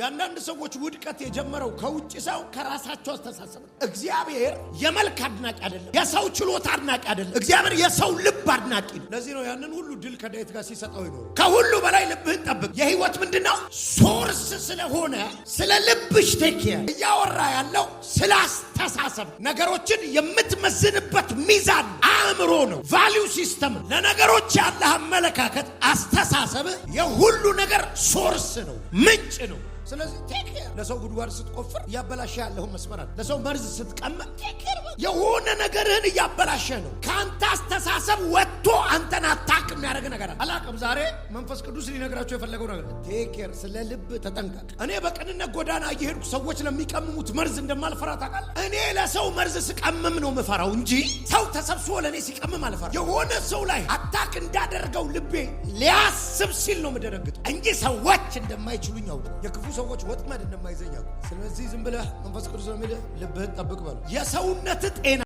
ያንዳንድ ሰዎች ውድቀት የጀመረው ከውጭ ሰው ከራሳቸው አስተሳሰብ ነው። እግዚአብሔር የመልክ አድናቂ አይደለም፣ የሰው ችሎታ አድናቂ አይደለም። እግዚአብሔር የሰው ልብ አድናቂ ነው። ለዚህ ነው ያንን ሁሉ ድል ከዳዊት ጋር ሲሰጠው ይኖር። ከሁሉ በላይ ልብህን ጠብቅ። የህይወት ምንድነው ሶርስ ስለሆነ ስለ ልብሽ ተኪያ እያወራ ያለው ስለ አስተሳሰብ ነገሮችን የምትመዝንበት ሚዛን አእምሮ ነው። ቫልዩ ሲስተም ለነገሮች ያለ አመለካከት አስተሳሰብ የሁሉ ነገር ሶርስ ነው፣ ምንጭ ነው። ስለዚህ ቴክር ለሰው ጉድጓድ ስትቆፍር ያበላሽ ያለው መስመር ለሰው መርዝ ስትቀመጥ ቴክር የሆነ ነገርህን ያበላሽ ነው። ካንተ አስተሳሰብ ወጥቶ አንተን አታክ የሚያደርግ ነገር አላቀም። ዛሬ መንፈስ ቅዱስ ሊነግራቸው የፈለገው ነገር ቴክር ስለ ልብ ተጠንቀቅ። እኔ በቅንነት ጎዳና እየሄድኩ ሰዎች ለሚቀምሙት መርዝ እንደማልፈራ ታውቃለህ። እኔ ለሰው መርዝ ስቀምም ነው የምፈራው እንጂ ሰው ተሰብስቦ ለኔ ሲቀምም አልፈራ። የሆነ ሰው ላይ አታክ እንዳደርገው ልቤ ሊያስብ ሲል ነው የምደነግጠው እንጂ ሰዎች እንደማይችሉኝ ያውቁ የክፉ ሰዎች ወጥመድ እንደማይዘኛው። ስለዚህ ዝም ብለህ መንፈስ ቅዱስ ነው የሚልህ ልብህን ጠብቅ በለው። የሰውነት ጤና